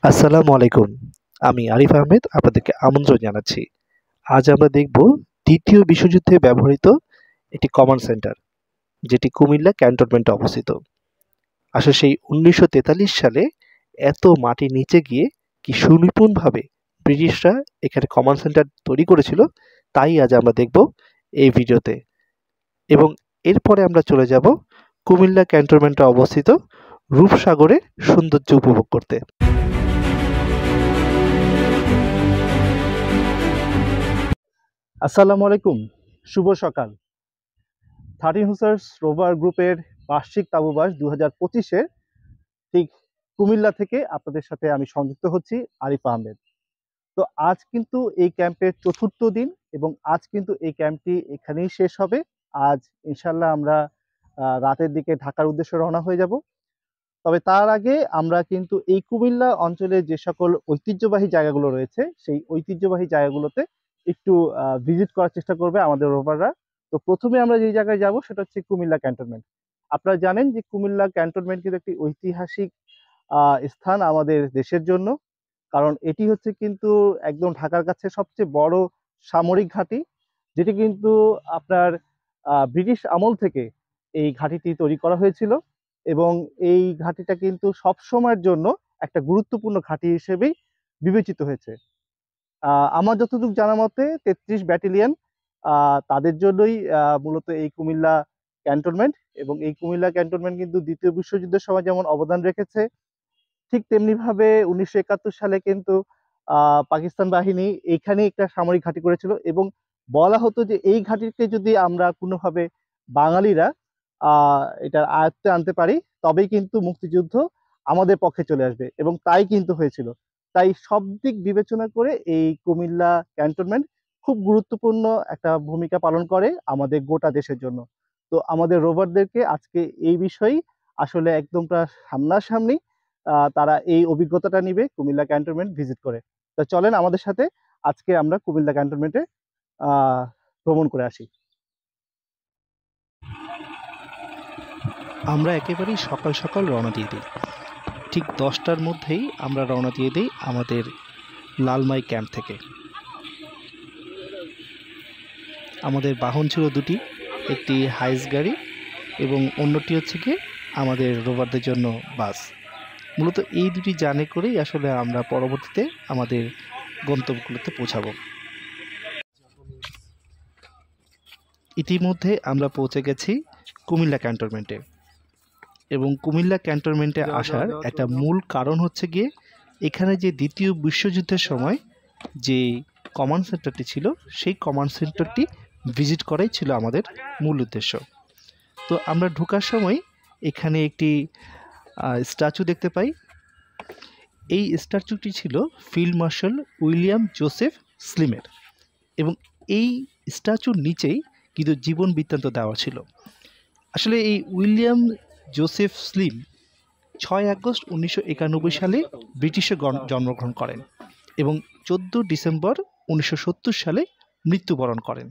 আসসালামু আলাইকুম। আমি আরিফ আহমেদ আপনাদেরকে আমন্ত্রণ জানাচ্ছি। আজ আমরা দেখব দ্বিতীয় বিশ্বযুদ্ধে ব্যবহৃত একটি কমান্ড সেন্টার, যেটি কুমিল্লা ক্যান্টনমেন্টে অবস্থিত। আসলে সেই ১৯৪৩ সালে এত মাটির নিচে গিয়ে কি সুনিপুণভাবে ব্রিটিশরা এখানে কমান্ড সেন্টার তৈরি করেছিল, তাই আজ আমরা দেখব এই ভিডিওতে। এবং এরপরে আমরা চলে যাব কুমিল্লা ক্যান্টনমেন্টে অবস্থিত রূপসাগরের সৌন্দর্য উপভোগ করতে। আসসালামু আলাইকুম, শুভ সকাল। 13 হুসার্স রোভার গ্রুপের বার্ষিক তাঁবুবাস 2025-এ ঠিক কুমিল্লা থেকে আপনাদের সাথে আমি সংযুক্ত হচ্ছি, আরিফ আহমেদ। তো আজ কিন্তু এই ক্যাম্পের চতুর্থ দিন এবং আজ কিন্তু এই ক্যাম্পটি এখানেই শেষ হবে। আজ ইনশাল্লাহ আমরা রাতের দিকে ঢাকার উদ্দেশ্যে রওনা হয়ে যাব। তবে তার আগে আমরা কিন্তু এই কুমিল্লা অঞ্চলে যে সকল ঐতিহ্যবাহী জায়গাগুলো রয়েছে, সেই ঐতিহ্যবাহী জায়গাগুলোতে একটু ভিজিট করার চেষ্টা করবে আমাদের রোভাররা। তো প্রথমে আমরা যে জায়গায় যাব সেটা হচ্ছে কুমিল্লা ক্যান্টনমেন্ট। আপনারা জানেন যে কুমিল্লা ক্যান্টনমেন্ট কিন্তু একটি ঐতিহাসিক স্থান আমাদের দেশের জন্য, কারণ এটি হচ্ছে কিন্তু একদম ঢাকার কাছে সবচেয়ে বড় সামরিক ঘাঁটি, যেটি কিন্তু আপনার ব্রিটিশ আমল থেকে এই ঘাঁটিটি তৈরি করা হয়েছিল এবং এই ঘাঁটিটা কিন্তু সব সময়ের জন্য একটা গুরুত্বপূর্ণ ঘাঁটি হিসেবেই বিবেচিত হয়েছে। আমার যতটুকু জানা মতে ৩৩ ব্যাটালিয়ন তাদের জন্যই মূলত এই কুমিল্লা ক্যান্টনমেন্ট, এবং এই কুমিল্লা ক্যান্টনমেন্ট কিন্তু দ্বিতীয় বিশ্বযুদ্ধের সময় যেমন অবদান রেখেছে, ঠিক তেমনি ভাবে ১৯৭১ সালে কিন্তু পাকিস্তান বাহিনী এখানে একটা সামরিক ঘাঁটি করেছিল এবং বলা হতো যে এই ঘাঁটিকে যদি আমরা কোনোভাবে বাঙালিরা এটার আয়ত্তে আনতে পারি, তবেই কিন্তু মুক্তিযুদ্ধ আমাদের পক্ষে চলে আসবে, এবং তাই কিন্তু হয়েছিল। তাই সব দিক বিবেচনা করে এই কুমিল্লা ক্যান্টনমেন্ট খুব গুরুত্বপূর্ণ একটা ভূমিকা পালন করে আমাদের গোটা দেশের জন্য। তো আমাদের রোভারদেরকে আজকে এই বিষয়েই আসলে একদম সামনাসামনি তারা এই অভিজ্ঞতাটা নিবে কুমিল্লা ক্যান্টনমেন্ট ভিজিট করে। তো চলেন আমাদের সাথে আজকে আমরা কুমিল্লা ক্যান্টনমেন্টে ভ্রমণ করে আসি। আমরা একেবারেই সকাল সকাল রওনা দিয়ে দিই। ঠিক 10টার মধ্যেই আমরা রওনা দিয়ে দিই আমাদের লালমাই ক্যাম্প থেকে। আমাদের বাহন ছিল দুটি, একটি হাইস গাড়ি এবং অন্যটি হচ্ছে গিয়ে আমাদের রোভারদের জন্য বাস। মূলত এই দুটি যানে করেই আসলে আমরা পরবর্তীতে আমাদের গন্তব্যগুলোতে পৌঁছাবো। ইতিমধ্যে আমরা পৌঁছে গেছি কুমিল্লা ক্যান্টনমেন্টে, এবং কুমিল্লা ক্যান্টনমেন্টে আসার একটা মূল কারণ হচ্ছে গিয়ে এখানে যে দ্বিতীয় বিশ্বযুদ্ধের সময় যে কমান্ড সেন্টারটি ছিল, সেই কমান্ড সেন্টারটি ভিজিট করাই ছিল আমাদের মূল উদ্দেশ্য। তো আমরা ঢোকার সময় এখানে একটি স্ট্যাচু দেখতে পাই। এই স্ট্যাচুটি ছিল ফিল্ড মার্শাল উইলিয়াম জোসেফ স্লিমের, এবং এই স্ট্যাচুর নিচেই কিন্তু জীবন বৃত্তান্ত দেওয়া ছিল। আসলে এই উইলিয়াম জোসেফ স্লিম 6 আগস্ট 1991 সালে ব্রিটিশে জন্মগ্রহণ করেন এবং 14 ডিসেম্বর 1970 সালে মৃত্যুবরণ করেন।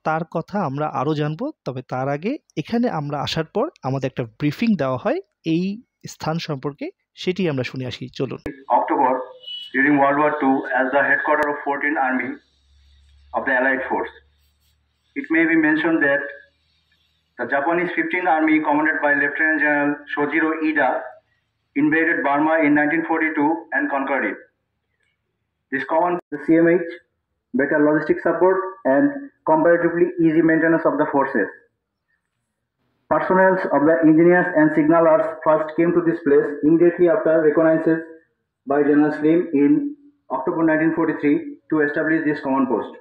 তার কথা আমরা আরও জানব, তবে তার আগে এখানে আমরা আসার পর আমাদের একটা ব্রিফিং দেওয়া হয় এই স্থান সম্পর্কে, সেটি আমরা শুনে আসি। চলুন। October during World War II as the headquarters of 14th Army of the Allied Force. It may be mentioned that the Japanese 15th Army, commanded by Lieutenant General Shojiro Ida, invaded Burma in 1942 and conquered it. This command the CMH, better logistic support and comparatively easy maintenance of the forces. Personnel of the engineers and signalers first came to this place immediately after reconnaissance by General Slim in October 1943 to establish this command post.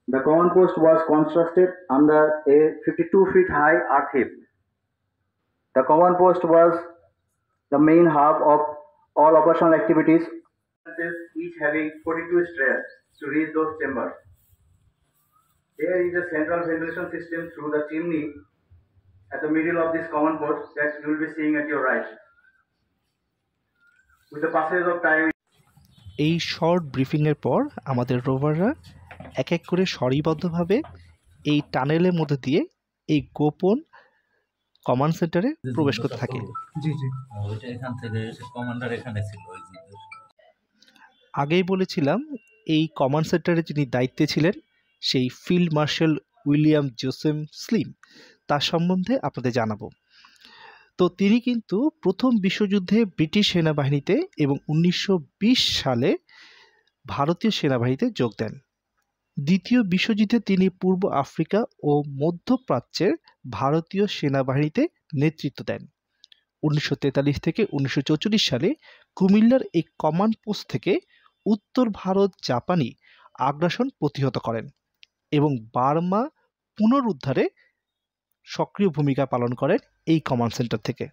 The command post was constructed under a 52 feet high earth heap. The command post was the main hub of all operational activities, each having 42 stairs to reach those chambers. There is a central ventilation system through the chimney at the middle of this command post that you will be seeing at your right. With the passage of time, এই short ব্রিফিংয়ের পর আমাদের রোভাররা এক এক করে সারিবদ্ধভাবে এই টানেলের মধ্যে দিয়ে এই গোপন কমান্ড সেন্টারে প্রবেশ করতে থাকে। জি জি, ওইটা এখান থেকে কমান্ডার এখানে ছিল, ওই যে আগেই বলেছিলাম এই কমান্ড সেন্টারে যিনি দায়িত্বে ছিলেন সেই field marshal William Joseph slim, তার সম্বন্ধে আপনাদের জানাবো। তো তিনি কিন্তু প্রথম বিশ্বযুদ্ধে ব্রিটিশ সেনাবাহিনীতে এবং 1920 সালে ভারতীয় সেনাবাহিনীতে যোগ দেন। দ্বিতীয় বিশ্বযুদ্ধে তিনি পূর্ব আফ্রিকা ও মধ্যপ্রাচ্যের ভারতীয় সেনাবাহিনীতে নেতৃত্ব দেন। 1943 থেকে 1944 সালে কুমিল্লার এই কমান্ড পোস্ট থেকে উত্তর ভারত জাপানি আগ্রাসন প্রতিহত করেন এবং বার্মা পুনরুদ্ধারে সক্রিয় ভূমিকা পালন করেন এই কমান্ড সেন্টার থেকে।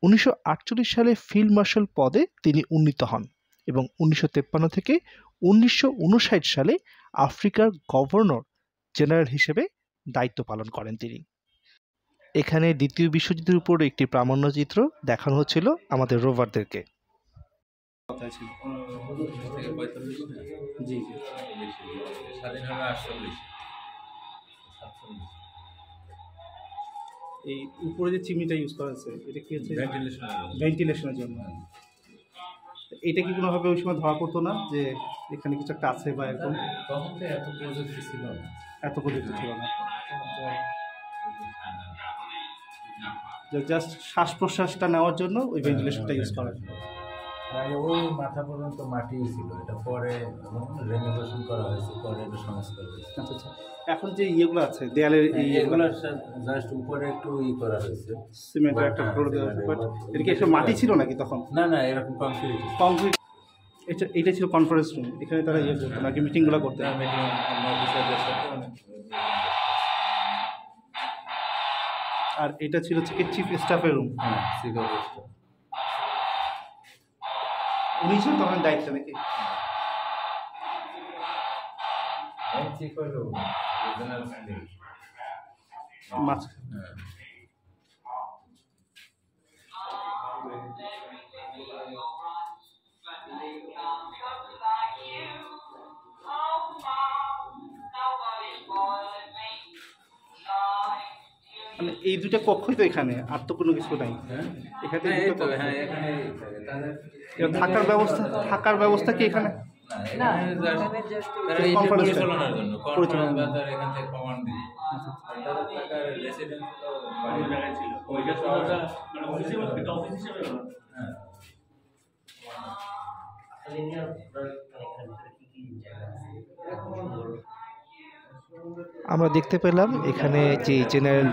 1948 সালে ফিল্ড মার্শাল পদে তিনি উন্নীত হন এবং 1953 থেকে 1959 সালে আফ্রিকার গভর্নর জেনারেল হিসেবে দায়িত্ব পালন করেন তিনি। এখানে দ্বিতীয় বিশ্বযুদ্ধের উপর একটি প্রামাণ্যচিত্র দেখানো হচ্ছিল আমাদের রোভারদেরকে। জি জি, স্বাধীন হবে 48। এই উপরে যে চিমনিটা ইউজ করা আছে এটা কি হচ্ছে ভেন্টিলেশনের জন্য। এটা কি কোনোভাবে ওই সময় ধরা পড়তো না যে এখানে কিছু একটা আছে বা এরকম? তখন তো এত প্রযুক্তি ছিল না, এত প্রযুক্তি ছিল না, জাস্ট শ্বাস প্রশ্বাসটা নেওয়ার জন্য ওই ভেন্টিলেশনটা ইউজ করা। আগে ওই মাথা পর্যন্ত মাটি ছিল, এটা পরে রেনোভেশন করা হয়েছে, পরে এটা সংস্কার হয়েছে। আচ্ছা আচ্ছা, এখন যে ইয়েগুলো আছে দেয়ালের এগুলো জাস্ট উপরে একটু করা হয়েছে, সিমেন্টের একটা ফ্লোর দেওয়া আছে, বাট এটা কি একটা মাটি ছিল নাকি তখন? না না, এরকম কংক্রিট। কংক্রিট। এটা ছিল কনফারেন্স রুম, এখানে তারা ইয়ে করতো নাকি মিটিংগুলো করতে? আর এটা ছিল হচ্ছে কি চিফ স্টাফের রুম। হ্যাঁ, চিফ অফ স্টাফ। উনি ছিলেন তখন দায়িত্ব নাকি? চিফ হলো জেনারেল ম্যানেজার। মাছ। মানে এই দুইটা কক্ষই তো এখানে, আর তো কোনো কিছু নাই এখানে। থাকার ব্যবস্থা কি এখানে? আমরা দেখতে পেলাম এখানে যে জেনারেল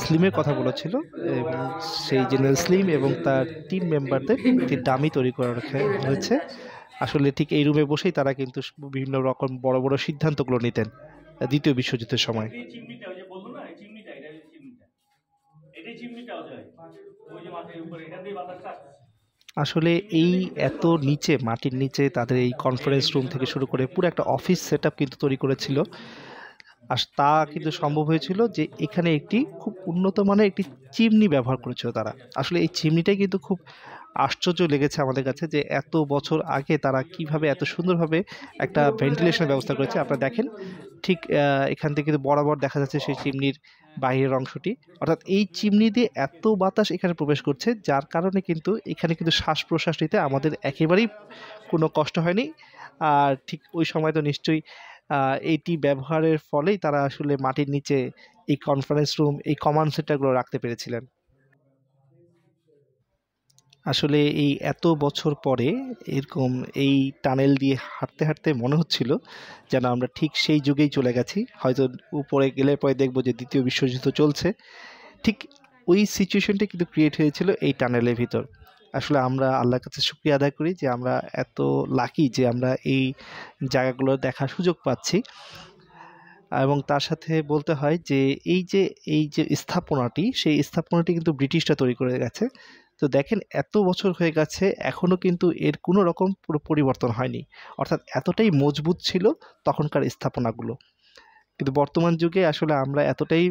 স্লিমের কথা বলেছিল এবং সেই জেনারেল স্লিম এবং তার টিম মেম্বারদের একটি ডামি তৈরি করা রাখা হয়েছে। আসলে ঠিক এই রুমে বসেই তারা কিন্তু বিভিন্ন রকম বড় বড় সিদ্ধান্তগুলো নিতেন দ্বিতীয় বিশ্বযুদ্ধের সময়। আসলে এই এত নিচে, মাটির নিচে তাদের এই কনফারেন্স রুম থেকে শুরু করে পুরো একটা অফিস সেটআপ কিন্তু তৈরি করেছিল। আর তা কিন্তু সম্ভব হয়েছিল যে এখানে একটি খুব উন্নত মানের একটি চিমনি ব্যবহার করেছিল তারা। আসলে এই চিমনিটাই কিন্তু খুব আশ্চর্য লেগেছে আমাদের কাছে যে এত বছর আগে তারা কিভাবে এত সুন্দরভাবে একটা ভেন্টিলেশনের ব্যবস্থা করেছে। আপনারা দেখেন ঠিক এখান থেকে কিন্তু বরাবর দেখা যাচ্ছে সেই চিমনির বাইরের অংশটি, অর্থাৎ এই চিমনি দিয়ে এত বাতাস এখানে প্রবেশ করছে যার কারণে কিন্তু এখানে কিন্তু শ্বাস প্রশ্বাস নিতে আমাদের একেবারেই কোনো কষ্ট হয়নি। আর ঠিক ওই সময় তো নিশ্চয়ই এইটি ব্যবহারের ফলেই তারা আসলে মাটির নিচে এই কনফারেন্স রুম, এই কমান্ড সেন্টারগুলো রাখতে পেরেছিলেন। আসলে এই এত বছর পরে এরকম এই টানেল দিয়ে হাঁটতে হাঁটতে মনে হচ্ছিল যেন আমরা ঠিক সেই যুগেই চলে গেছি। হয়তো উপরে গেলে পরে দেখবো যে দ্বিতীয় বিশ্বযুদ্ধ চলছে, ঠিক ওই সিচুয়েশনটা কিন্তু ক্রিয়েট হয়েছিল এই টানেলের ভিতর। আসলে আমরা আল্লাহর কাছে শুকরিয়া আদায় করি যে আমরা এত লাকি যে আমরা এই জায়গাগুলো দেখার সুযোগ পাচ্ছি। এবং তার সাথে বলতে হয় যে এই যে স্থাপনাটি, সেই স্থাপনাটি কিন্তু ব্রিটিশরা তৈরি করে গেছে। তো দেখেন এত বছর হয়ে গেছে এখনও কিন্তু এর কোনো রকম পুরো পরিবর্তন হয়নি, অর্থাৎ এতটাই মজবুত ছিল তখনকার স্থাপনাগুলো। কিন্তু বর্তমান যুগে আসলে আমরা এতটাই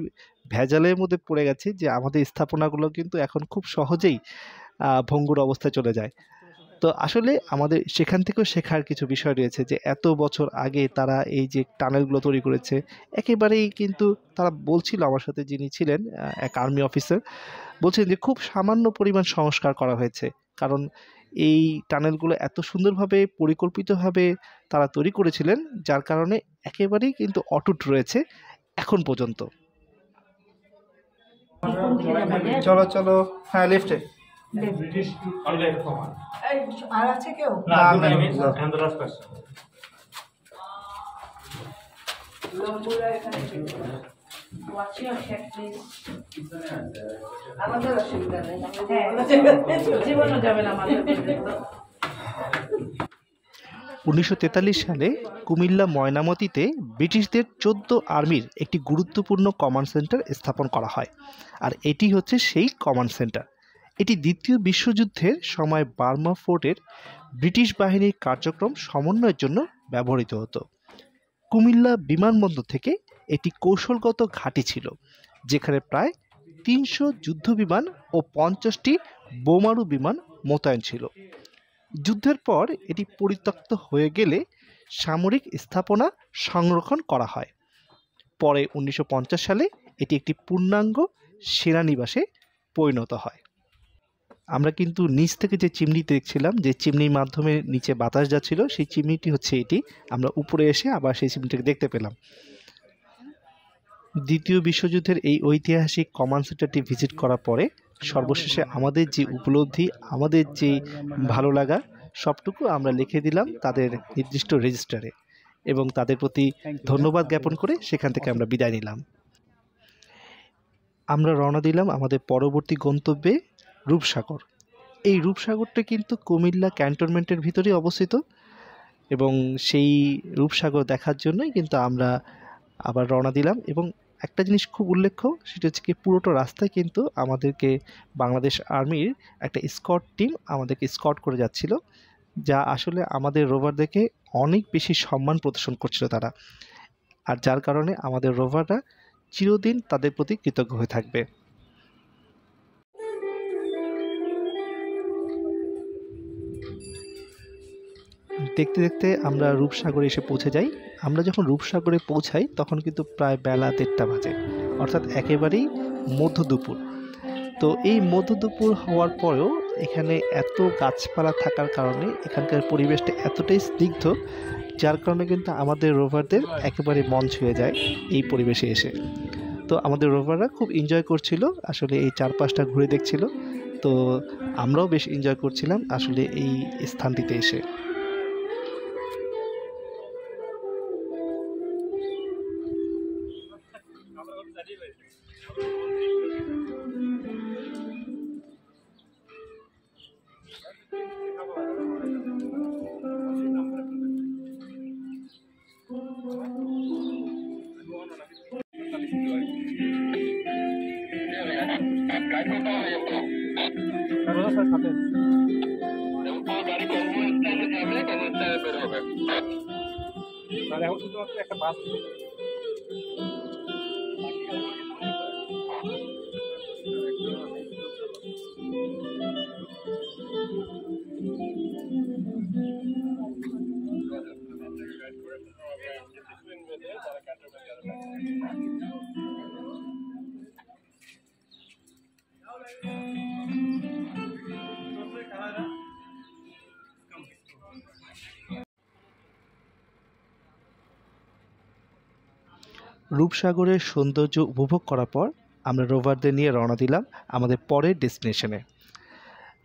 ভেজালের মধ্যে পড়ে গেছি যে আমাদের স্থাপনাগুলো কিন্তু এখন খুব সহজেই ভঙ্গুর অবস্থায় চলে যায়। তো আসলে আমাদের সেখান থেকেও শেখার কিছু বিষয় রয়েছে যে এত বছর আগে তারা এই যে টানেলগুলো তৈরি করেছে একেবারেই কিন্তু তারা বলছিল, আমার সাথে যিনি ছিলেন এক আর্মি অফিসার বলছেন যে খুব সামান্য পরিমাণ সংস্কার করা হয়েছে, কারণ এই টানেলগুলো এত সুন্দরভাবে পরিকল্পিতভাবে তারা তৈরি করেছিলেন, যার কারণে একেবারেই কিন্তু অটুট রয়েছে এখন পর্যন্ত। চলো চলো, হ্যাঁ লিফটে। আর আছে কেউ? আমাদের অসুবিধা নেই, জীবনও যাবে না আমাদের। 1943 সালে কুমিল্লা ময়নামতিতে ব্রিটিশদের 14 আর্মির একটি গুরুত্বপূর্ণ কমান্ড সেন্টার স্থাপন করা হয়, আর এটি হচ্ছে সেই কমান্ড সেন্টার। এটি দ্বিতীয় বিশ্বযুদ্ধের সময় বার্মা ফোর্টের ব্রিটিশ বাহিনীর কার্যক্রম সমন্বয়ের জন্য ব্যবহৃত হতো। কুমিল্লা বিমানবন্দর থেকে এটি কৌশলগত ঘাঁটি ছিল, যেখানে প্রায় 300 যুদ্ধবিমান ও 50টি বোমারু বিমান মোতায়েন ছিল। যুদ্ধের পর এটি পরিত্যক্ত হয়ে গেলে সামরিক স্থাপনা সংরক্ষণ করা হয়। পরে 1950 সালে এটি একটি পূর্ণাঙ্গ সেনানিবাসে পরিণত হয়। আমরা কিন্তু নিচ থেকে যে চিমনি দেখছিলাম, যে চিমনির মাধ্যমে নিচে বাতাস যাচ্ছিল, সেই চিমনিটি হচ্ছে এটি। আমরা উপরে এসে আবার সেই চিমনিটাকে দেখতে পেলাম। দ্বিতীয় বিশ্বযুদ্ধের এই ঐতিহাসিক কমান্ড সেন্টারটি ভিজিট করার পরে সর্বশেষে আমাদের যে উপলব্ধি, আমাদের যে ভালো লাগা, সবটুকু আমরা লিখে দিলাম তাদের নির্দিষ্ট রেজিস্টারে এবং তাদের প্রতি ধন্যবাদ জ্ঞাপন করে সেখান থেকে আমরা বিদায় নিলাম। আমরা রওনা দিলাম আমাদের পরবর্তী গন্তব্যে, রূপসাগর। এই রূপসাগরটা কিন্তু কুমিল্লা ক্যান্টনমেন্টের ভিতরেই অবস্থিত এবং সেই রূপসাগর দেখার জন্যই কিন্তু আমরা আবার রওনা দিলাম। এবং একটা জিনিস খুব উল্লেখ্য, সেটা হচ্ছে কি পুরোটা রাস্তায় কিন্তু আমাদেরকে বাংলাদেশ আর্মির একটা স্কট টিম আমাদেরকে স্কট করে যাচ্ছিল, যা আসলে আমাদের রোভারদেরকে অনেক বেশি সম্মান প্রদর্শন করছিল তারা, আর যার কারণে আমাদের রোভাররা চিরদিন তাদের প্রতি কৃতজ্ঞ হয়ে থাকবে। দেখতে দেখতে আমরা রূপসাগরে এসে পৌঁছে যাই। আমরা যখন রূপসাগরে পৌঁছাই তখন কিন্তু প্রায় বেলা 1:30 বাজে, অর্থাৎ একেবারেই মধ্য দুপুর। তো এই মধ্য দুপুর হওয়ার পরেও এখানে এত গাছপালা থাকার কারণে এখানকার পরিবেশটা এতটাই স্নিগ্ধ, যার কারণে কিন্তু আমাদের রোভারদের একেবারে মন ছুঁয়ে যায় এই পরিবেশে এসে। তো আমাদের রোভাররা খুব এনজয় করছিল, আসলে এই চারপাশটা ঘুরে দেখছিল। তো আমরাও বেশ এনজয় করছিলাম আসলে এই স্থানটিতে এসে। এখন শুধুমাত্র একটা বাস রূপসাগরের সৌন্দর্য উপভোগ করার পর আমরা রোভারদের নিয়ে রওনা দিলাম আমাদের পরের ডেস্টিনেশনে।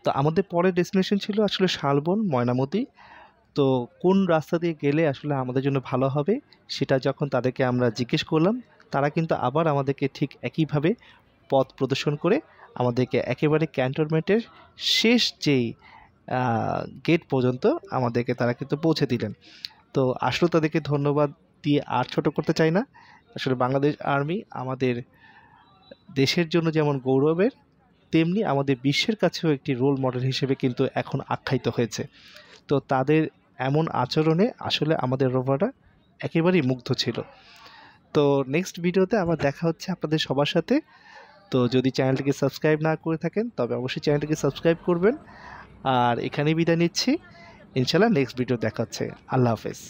তো আমাদের পরের ডেস্টিনেশন ছিল আসলে শালবন, ময়নামতি। তো কোন রাস্তা দিয়ে গেলে আসলে আমাদের জন্য ভালো হবে সেটা যখন তাদেরকে আমরা জিজ্ঞেস করলাম, তারা কিন্তু আবার আমাদেরকে ঠিক একইভাবে পথ প্রদর্শন করে আমাদেরকে একেবারে ক্যান্টনমেন্টের শেষ যেই গেট পর্যন্ত আমাদেরকে তারা কিন্তু পৌঁছে দিলেন। তো আসলে তাদেরকে ধন্যবাদ দিয়ে আর ছোট করতে চাই না। আসলে বাংলাদেশ আর্মি আমাদের দেশের জন্য যেমন গৌরবের, তেমনি আমাদের বিশ্বের কাছেও একটি রোল মডেল হিসেবে কিন্তু এখন আখ্যায়িত হয়েছে। তো তাদের এমন আচরণে আসলে আমাদের রোভাররা একেবারেই মুগ্ধ ছিল। তো নেক্সট ভিডিওতে আবার দেখা হচ্ছে আপনাদের সবার সাথে। তো যদি চ্যানেলটিকে সাবস্ক্রাইব না করে থাকেন তবে অবশ্যই চ্যানেলটিকে সাবস্ক্রাইব করবেন। আর এখানেই বিদায় নিচ্ছি, ইনশাল্লাহ নেক্সট ভিডিও দেখা হচ্ছে। আল্লাহ হাফেজ।